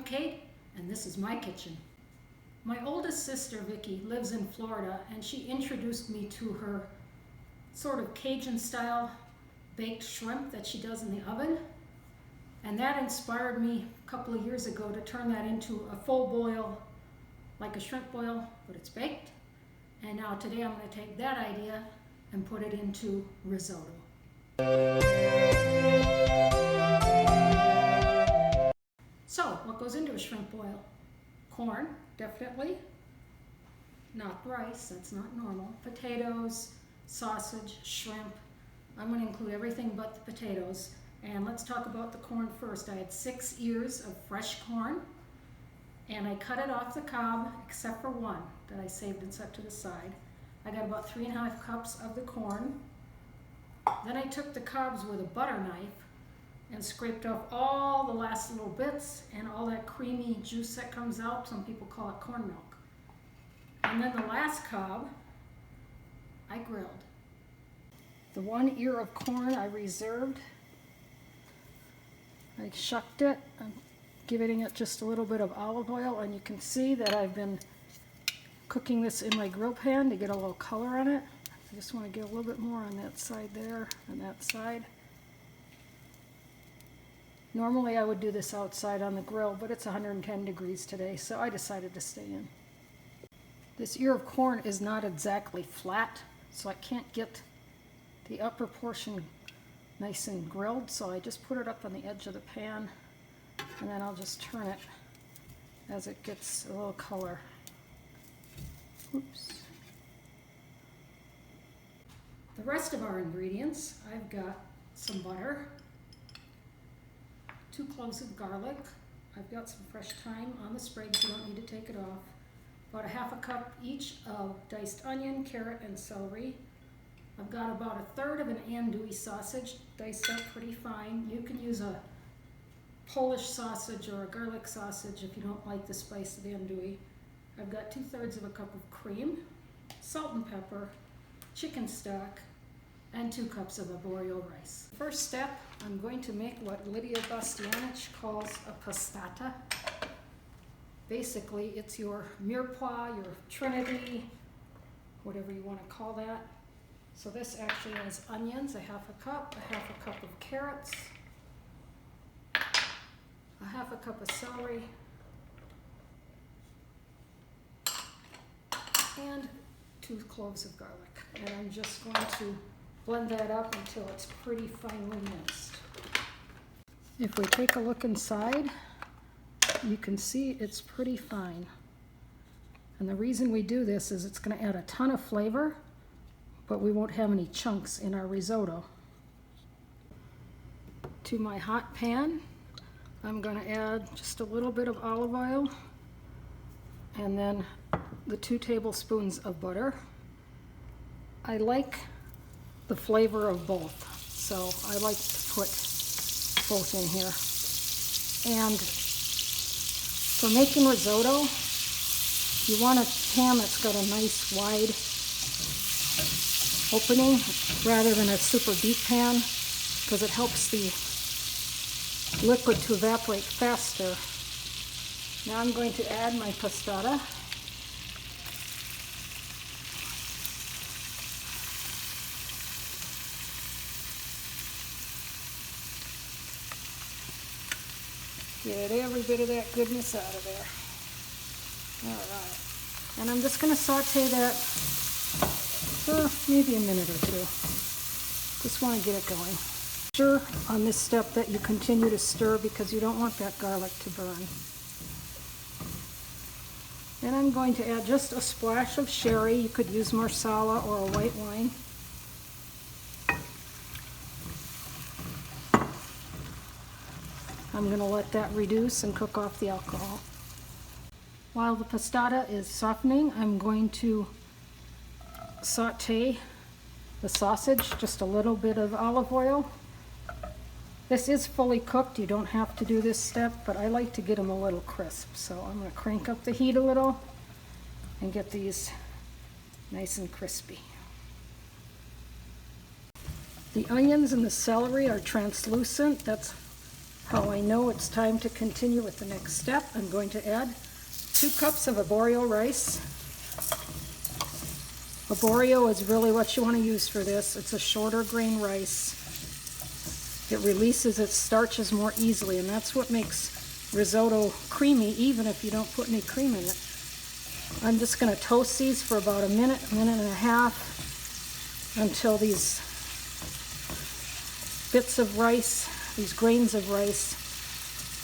Kate, and this is my kitchen. My oldest sister, Vicki, lives in Florida, and she introduced me to her sort of Cajun-style baked shrimp that she does in the oven. And that inspired me a couple of years ago to turn that into a full boil, like a shrimp boil, but it's baked. And now today I'm going to take that idea and put it into risotto. So, what goes into a shrimp boil? Corn, definitely. Not rice, that's not normal. Potatoes, sausage, shrimp. I'm going to include everything but the potatoes. And let's talk about the corn first. I had 6 ears of fresh corn, and I cut it off the cob except for one that I saved and set to the side. I got about 3½ cups of the corn. Then I took the cobs with a butter knife and scraped off all the last little bits and all that creamy juice that comes out. Some people call it corn milk. And then the last cob, I grilled. The 1 ear of corn I reserved. I shucked it. I'm giving it just a little bit of olive oil, and you can see that I've been cooking this in my grill pan to get a little color on it. I just want to get a little bit more on that side there and that side. Normally I would do this outside on the grill, but it's 110 degrees today, so I decided to stay in. This ear of corn is not exactly flat, so I can't get the upper portion nice and grilled, so I just put it up on the edge of the pan, and then I'll just turn it as it gets a little color. Oops. The rest of our ingredients, I've got some butter, 2 cloves of garlic. I've got some fresh thyme on the sprigs, you don't need to take it off. About 1/2 cup each of diced onion, carrot, and celery. I've got about 1/3 of an andouille sausage, diced up pretty fine. You can use a Polish sausage or a garlic sausage if you don't like the spice of the andouille. I've got 2/3 of a cup of cream, salt and pepper, chicken stock, and 2 cups of arborio rice. First step, I'm going to make what Lydia Bastianich calls a pastata. Basically, it's your mirepoix, your trinity, whatever you want to call that. So this actually has onions, 1/2 cup, 1/2 cup of carrots, 1/2 cup of celery, and 2 cloves of garlic. And I'm just going to blend that up until it's pretty finely minced. If we take a look inside, you can see it's pretty fine. And the reason we do this is it's going to add a ton of flavor, but we won't have any chunks in our risotto. To my hot pan, I'm going to add just a little bit of olive oil and then the 2 tablespoons of butter. I like the flavor of both, so I like to put both in here. And for making risotto, you want a pan that's got a nice wide opening rather than a super deep pan, because it helps the liquid to evaporate faster. Now I'm going to add my pastata. Get every bit of that goodness out of there. Alright. And I'm just going to saute that for maybe a minute or 2. Just want to get it going. Sure on this step that you continue to stir because you don't want that garlic to burn. And I'm going to add just a splash of sherry. You could use marsala or a white wine. I'm going to let that reduce and cook off the alcohol. While the pastata is softening, I'm going to saute the sausage, just a little bit of olive oil. This is fully cooked, you don't have to do this step, but I like to get them a little crisp. So I'm going to crank up the heat a little and get these nice and crispy. The onions and the celery are translucent. That's How I know it's time to continue with the next step, I'm going to add 2 cups of arborio rice. Arborio is really what you want to use for this. It's a shorter grain rice. It releases its starches more easily, and that's what makes risotto creamy, even if you don't put any cream in it. I'm just going to toast these for about a minute and a half, until these bits of rice, these grains of rice,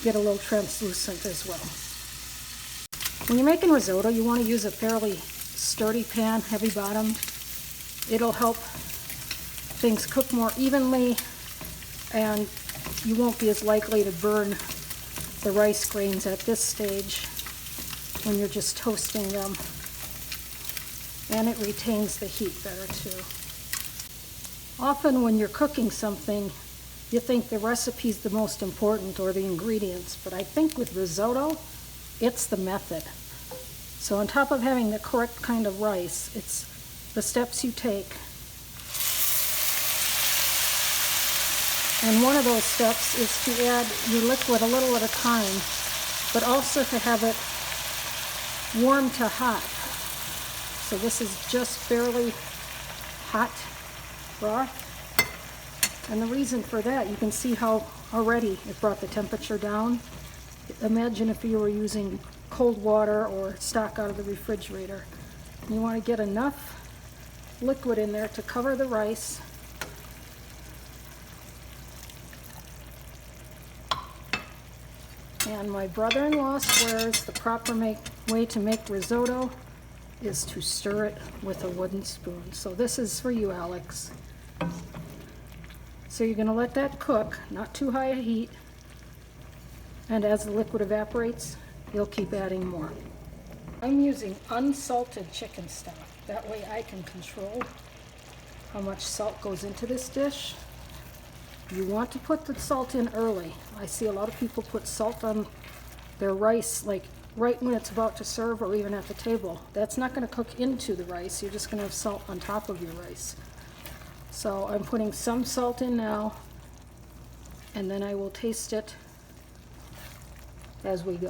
get a little translucent as well. When you're making risotto, you want to use a fairly sturdy pan, heavy bottomed. It'll help things cook more evenly, and you won't be as likely to burn the rice grains at this stage when you're just toasting them. And it retains the heat better too. Often when you're cooking something, you think the recipe's the most important, or the ingredients, but I think with risotto, it's the method. So on top of having the correct kind of rice, it's the steps you take. And one of those steps is to add your liquid a little at a time, but also to have it warm to hot. So this is just barely hot broth. And the reason for that, you can see how already it brought the temperature down. Imagine if you were using cold water or stock out of the refrigerator. You want to get enough liquid in there to cover the rice. And my brother-in-law swears the proper way to make risotto is to stir it with a wooden spoon. So this is for you, Alex. So you're going to let that cook, not too high a heat, and as the liquid evaporates, you'll keep adding more. I'm using unsalted chicken stock. That way I can control how much salt goes into this dish. You want to put the salt in early. I see a lot of people put salt on their rice, like right when it's about to serve, or even at the table. That's not going to cook into the rice. You're just going to have salt on top of your rice. So I'm putting some salt in now, and then I will taste it as we go.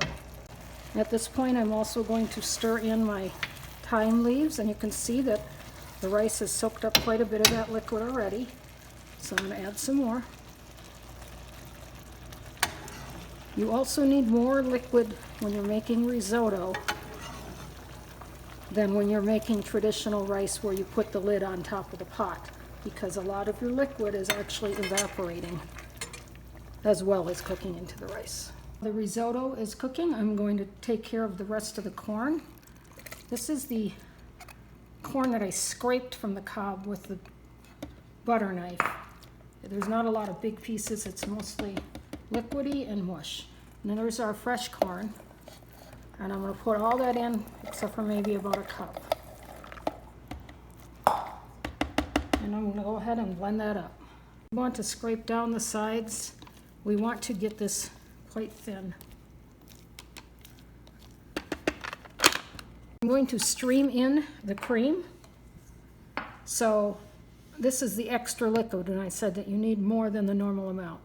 At this point, I'm also going to stir in my thyme leaves, and you can see that the rice has soaked up quite a bit of that liquid already. So I'm going to add some more. You also need more liquid when you're making risotto than when you're making traditional rice where you put the lid on top of the pot, because a lot of your liquid is actually evaporating as well as cooking into the rice. The risotto is cooking. I'm going to take care of the rest of the corn. This is the corn that I scraped from the cob with the butter knife. There's not a lot of big pieces. It's mostly liquidy and mush. And then there's our fresh corn. And I'm going to put all that in except for maybe about a cup. And I'm going to go ahead and blend that up. We want to scrape down the sides. We want to get this quite thin. I'm going to stream in the cream. So this is the extra liquid, and I said that you need more than the normal amount.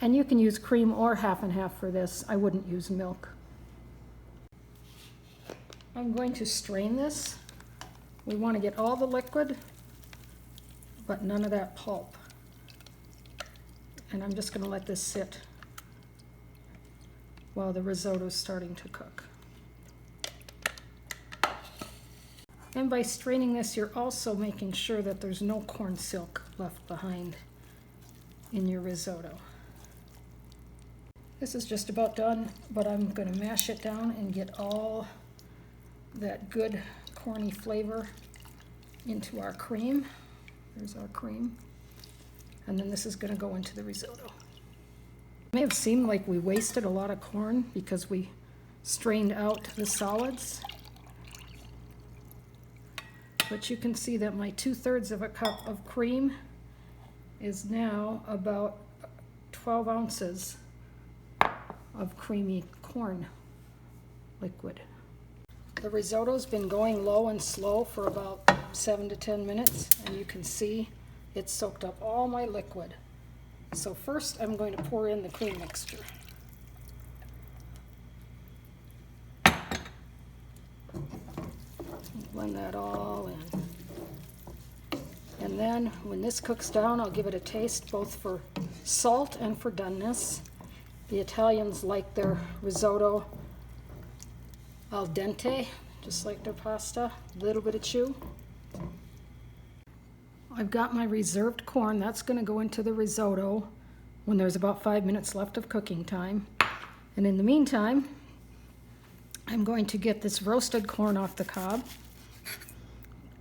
And you can use cream or half and half for this. I wouldn't use milk. I'm going to strain this. We want to get all the liquid, but none of that pulp. And I'm just going to let this sit while the risotto is starting to cook. And by straining this, you're also making sure that there's no corn silk left behind in your risotto. This is just about done, but I'm going to mash it down and get all that good corny flavor into our cream. There's our cream. And then this is going to go into the risotto. It may have seemed like we wasted a lot of corn because we strained out the solids. But you can see that my 2/3 of a cup of cream is now about 12 ounces of creamy corn liquid. The risotto's been going low and slow for about 7 to 10 minutes, and you can see it's soaked up all my liquid. So first I'm going to pour in the cream mixture. Blend that all in. And then when this cooks down, I'll give it a taste both for salt and for doneness. The Italians like their risotto al dente, just like their pasta, a little bit of chew. I've got my reserved corn. That's going to go into the risotto when there's about 5 minutes left of cooking time. And in the meantime, I'm going to get this roasted corn off the cob.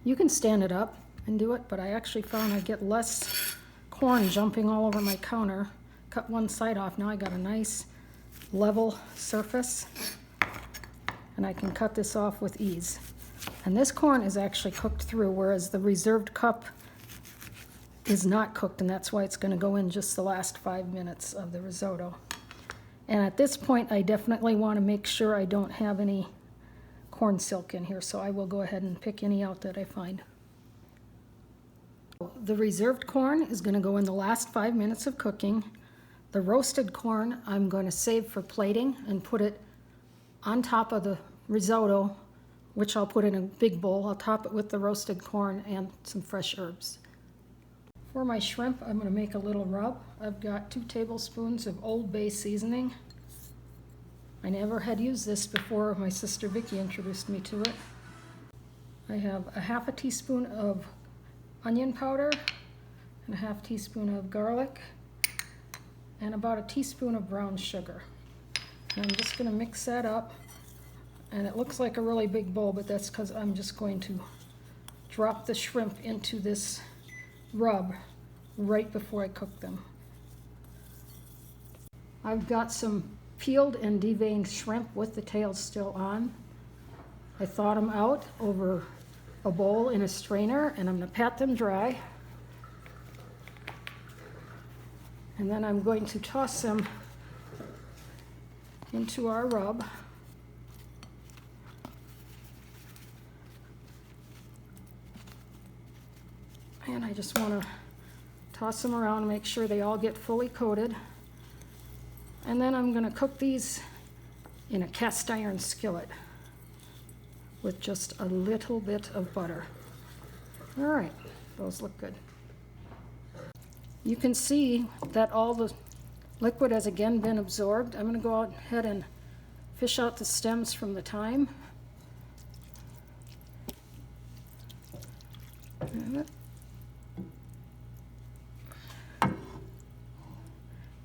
You can stand it up and do it, but I actually found I get less corn jumping all over my counter. Cut one side off. Now I got a nice level surface, and I can cut this off with ease. And this corn is actually cooked through, whereas the reserved cup is not cooked, and that's why it's going to go in just the last 5 minutes of the risotto. And at this point, I definitely want to make sure I don't have any corn silk in here, so I will go ahead and pick any out that I find. The reserved corn is going to go in the last 5 minutes of cooking. The roasted corn I'm going to save for plating and put it on top of the risotto, which I'll put in a big bowl. I'll top it with the roasted corn and some fresh herbs. For my shrimp, I'm going to make a little rub. I've got 2 tablespoons of Old Bay seasoning. I never had used this before. My sister Vicki introduced me to it. I have a half a teaspoon of onion powder and a half teaspoon of garlic and about a teaspoon of brown sugar. And I'm just going to mix that up. And it looks like a really big bowl, but that's because I'm just going to drop the shrimp into this rub right before I cook them. I've got some peeled and deveined shrimp with the tails still on. I thawed them out over a bowl in a strainer, and I'm going to pat them dry. And then I'm going to toss them into our rub. And I just want to toss them around and make sure they all get fully coated. And then I'm going to cook these in a cast iron skillet with just a little bit of butter. All right, those look good. You can see that all the liquid has again been absorbed. I'm going to go ahead and fish out the stems from the thyme.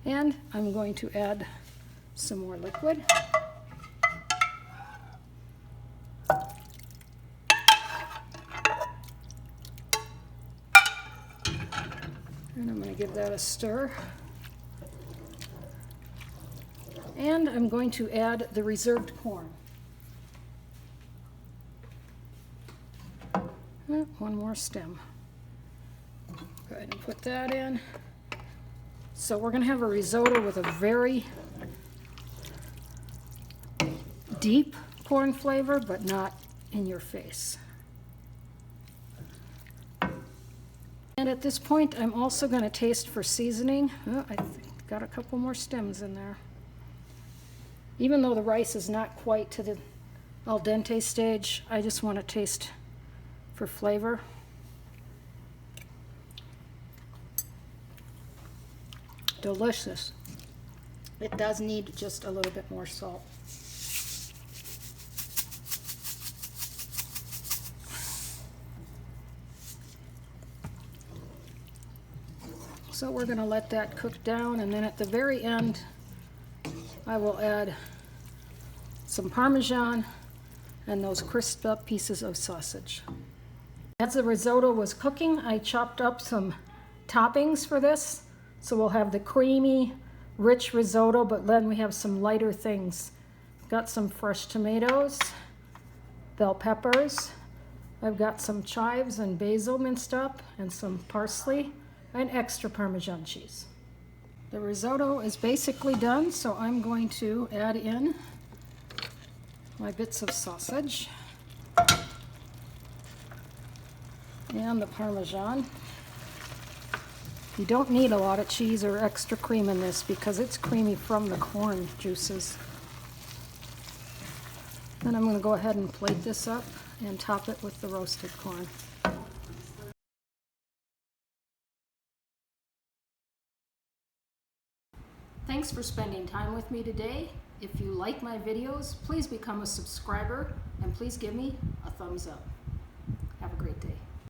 And I'm going to add some more liquid. And I'm going to give that a stir. And I'm going to add the reserved corn. One more stem. Go ahead and put that in. So we're going to have a risotto with a very deep corn flavor, but not in your face. And at this point, I'm also going to taste for seasoning. Oh, I got a couple more stems in there. Even though the rice is not quite to the al dente stage, I just want to taste for flavor. Delicious. It does need just a little bit more salt. So we're going to let that cook down, and then at the very end I will add some Parmesan and those crisped up pieces of sausage. As the risotto was cooking, I chopped up some toppings for this. So we'll have the creamy, rich risotto, but then we have some lighter things. Got some fresh tomatoes, bell peppers. I've got some chives and basil minced up, and some parsley, and extra Parmesan cheese. The risotto is basically done, so I'm going to add in my bits of sausage. and the Parmesan. You don't need a lot of cheese or extra cream in this because it's creamy from the corn juices. Then I'm going to go ahead and plate this up and top it with the roasted corn. Thanks for spending time with me today. If you like my videos, please become a subscriber and please give me a thumbs up. Have a great day.